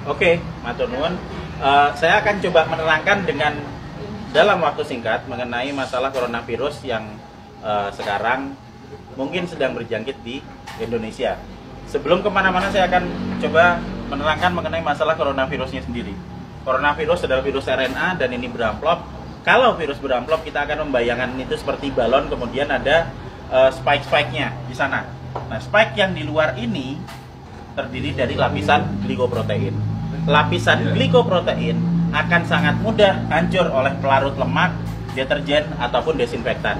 Oke, matur nuwun. Saya akan coba menerangkan dengan dalam waktu singkat mengenai masalah coronavirus yang sekarang mungkin sedang berjangkit di Indonesia. Sebelum kemana-mana saya akan coba menerangkan mengenai masalah coronavirusnya sendiri. Coronavirus adalah virus RNA dan ini beramplop. Kalau virus beramplop kita akan membayangkan itu seperti balon, kemudian ada spike-spike-nya di sana. Nah, spike yang di luar ini terdiri dari lapisan glikoprotein. Lapisan glikoprotein akan sangat mudah hancur oleh pelarut lemak, deterjen, ataupun desinfektan.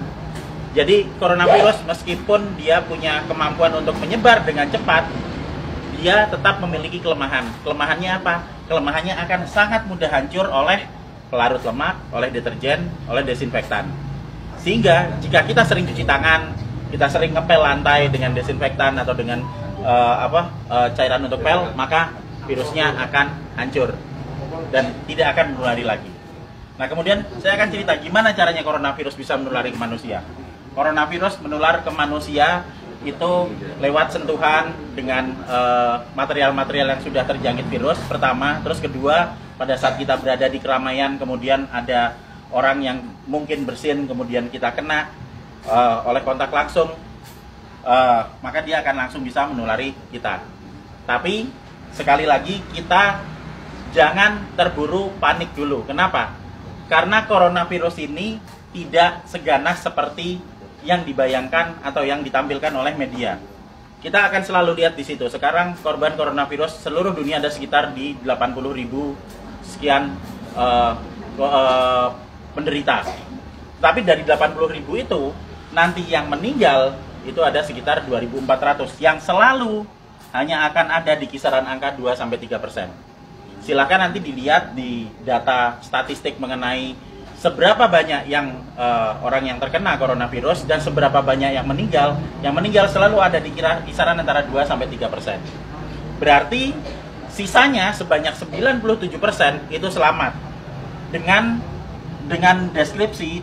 Jadi coronavirus meskipun dia punya kemampuan untuk menyebar dengan cepat, dia tetap memiliki kelemahan. Kelemahannya apa? Kelemahannya akan sangat mudah hancur oleh pelarut lemak, oleh deterjen, oleh desinfektan. Sehingga jika kita sering cuci tangan, kita sering ngepel lantai dengan desinfektan atau dengan cairan untuk pel, maka virusnya akan hancur dan tidak akan menulari lagi. Nah, kemudian saya akan cerita gimana caranya coronavirus bisa menulari ke manusia. Coronavirus menular ke manusia itu lewat sentuhan dengan material-material yang sudah terjangkit virus pertama, terus kedua pada saat kita berada di keramaian, kemudian ada orang yang mungkin bersin, kemudian kita kena oleh kontak langsung, maka dia akan langsung bisa menulari kita. Tapi sekali lagi kita jangan terburu panik dulu. Kenapa? Karena coronavirus ini tidak seganas seperti yang dibayangkan atau yang ditampilkan oleh media. Kita akan selalu lihat di situ. Sekarang korban coronavirus seluruh dunia ada sekitar di 80.000 sekian penderita. Tapi dari 80.000 itu nanti yang meninggal itu ada sekitar 2.400 yang selalu hanya akan ada di kisaran angka 2-3%. Silakan nanti dilihat di data statistik mengenai seberapa banyak yang orang yang terkena coronavirus dan seberapa banyak yang meninggal. Yang meninggal selalu ada di kisaran antara 2-3%. Berarti sisanya sebanyak 97% itu selamat. Dengan deskripsi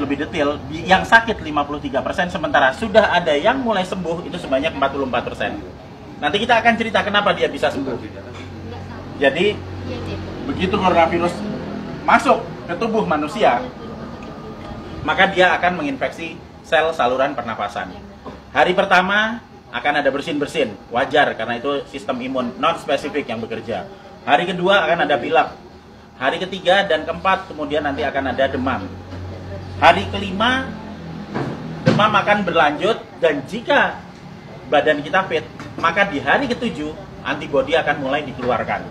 lebih detail, yang sakit 53%, sementara sudah ada yang mulai sembuh itu sebanyak 44%. Nanti kita akan cerita kenapa dia bisa sembuh. Jadi begitu coronavirus masuk ke tubuh manusia, maka dia akan menginfeksi sel saluran pernapasan. Hari pertama akan ada bersin-bersin, wajar karena itu sistem imun non spesifik yang bekerja. Hari kedua akan ada pilek. Hari ketiga dan keempat kemudian nanti akan ada demam. Hari kelima demam akan berlanjut, dan jika badan kita fit, maka di hari ketujuh antibodi akan mulai dikeluarkan.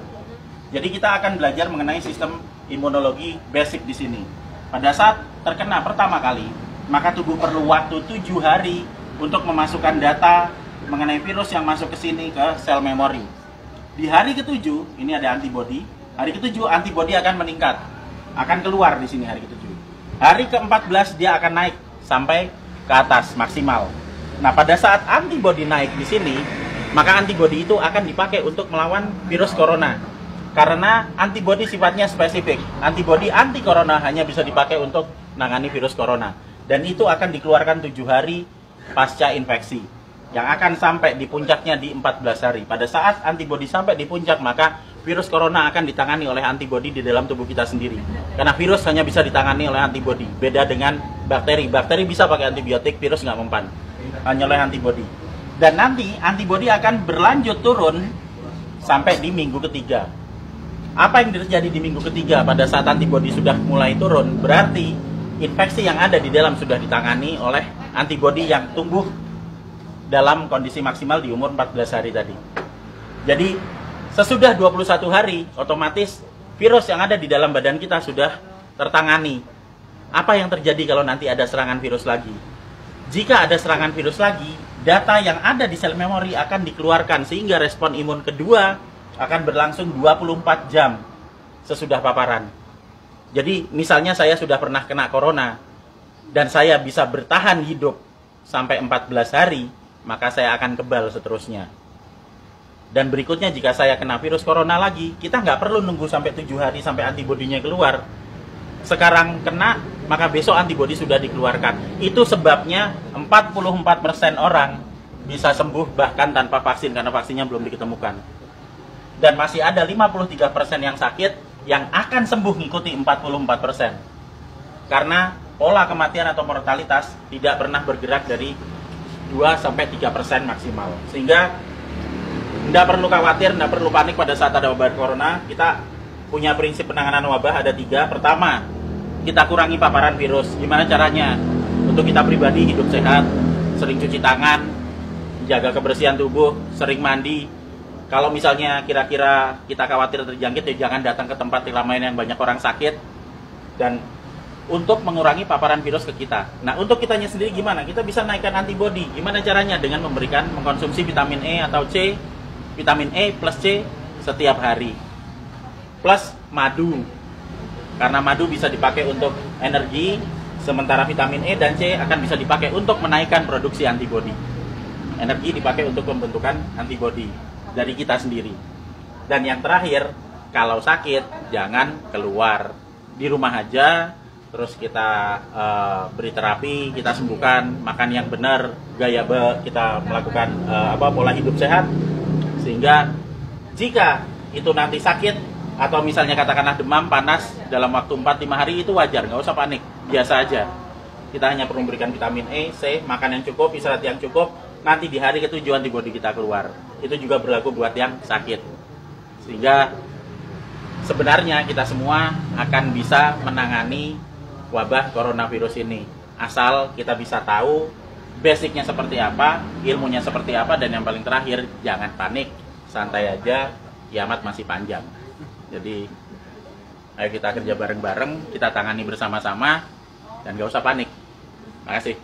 Jadi kita akan belajar mengenai sistem imunologi basic di sini. Pada saat terkena pertama kali, maka tubuh perlu waktu 7 hari untuk memasukkan data mengenai virus yang masuk ke sini ke sel memori. Di hari ketujuh ini ada antibodi. Hari ketujuh antibodi akan meningkat, akan keluar di sini hari ketujuh. Hari ke-14 dia akan naik sampai ke atas maksimal. Nah, pada saat antibodi naik di sini, maka antibodi itu akan dipakai untuk melawan virus corona. Karena antibodi sifatnya spesifik. Antibodi anti corona hanya bisa dipakai untuk menangani virus corona. Dan itu akan dikeluarkan 7 hari pasca infeksi, yang akan sampai di puncaknya di 14 hari. Pada saat antibodi sampai di puncak, maka virus corona akan ditangani oleh antibodi di dalam tubuh kita sendiri. Karena virus hanya bisa ditangani oleh antibodi. Beda dengan bakteri. Bakteri bisa pakai antibiotik, virus nggak mempan. Hanya oleh antibodi. Dan nanti antibodi akan berlanjut turun sampai di minggu ketiga. Apa yang terjadi di minggu ketiga pada saat antibodi sudah mulai turun? Berarti infeksi yang ada di dalam sudah ditangani oleh antibodi yang tumbuh dalam kondisi maksimal di umur 14 hari tadi. Jadi sesudah 21 hari, otomatis virus yang ada di dalam badan kita sudah tertangani. Apa yang terjadi kalau nanti ada serangan virus lagi? Jika ada serangan virus lagi, data yang ada di sel memori akan dikeluarkan sehingga respon imun kedua akan berlangsung 24 jam sesudah paparan. Jadi misalnya saya sudah pernah kena corona dan saya bisa bertahan hidup sampai 14 hari, maka saya akan kebal seterusnya. Dan berikutnya jika saya kena virus corona lagi, kita nggak perlu nunggu sampai 7 hari sampai antibodinya keluar. Sekarang kena, maka besok antibodi sudah dikeluarkan. Itu sebabnya 44% orang bisa sembuh bahkan tanpa vaksin, karena vaksinnya belum diketemukan. dan masih ada 53% yang sakit yang akan sembuh ngikuti 44%. Karena pola kematian atau mortalitas tidak pernah bergerak dari 2-3% maksimal. Sehingga tidak perlu khawatir, tidak perlu panik pada saat ada wabah corona. Kita punya prinsip penanganan wabah ada 3. Pertama, kita kurangi paparan virus. Gimana caranya? Untuk kita pribadi hidup sehat, sering cuci tangan, jaga kebersihan tubuh, sering mandi. Kalau misalnya kira-kira kita khawatir terjangkit, ya jangan datang ke tempat keramaian yang banyak orang sakit. Dan untuk mengurangi paparan virus ke kita. Nah, untuk kitanya sendiri gimana? Kita bisa naikkan antibodi. Gimana caranya? Dengan mengkonsumsi vitamin E atau C, vitamin E plus C setiap hari. Plus madu. Karena madu bisa dipakai untuk energi, sementara vitamin E dan C akan bisa dipakai untuk menaikkan produksi antibodi. Energi dipakai untuk pembentukan antibodi dari kita sendiri. Dan yang terakhir, kalau sakit jangan keluar. Di rumah aja, terus kita beri terapi, kita sembuhkan, makan yang benar, kita melakukan pola hidup sehat, sehingga jika itu nanti sakit atau misalnya katakanlah demam, panas dalam waktu 4-5 hari, itu wajar, nggak usah panik, biasa aja. Kita hanya perlu memberikan vitamin E, C, makan yang cukup, istirahat yang cukup, nanti di hari ketujuh antibodi kita keluar. Itu juga berlaku buat yang sakit. Sehingga sebenarnya kita semua akan bisa menangani wabah coronavirus ini, asal kita bisa tahu basicnya seperti apa, ilmunya seperti apa, dan yang paling terakhir, jangan panik, santai aja, kiamat masih panjang. Jadi ayo kita kerja bareng-bareng, kita tangani bersama-sama, dan gak usah panik. Terima kasih.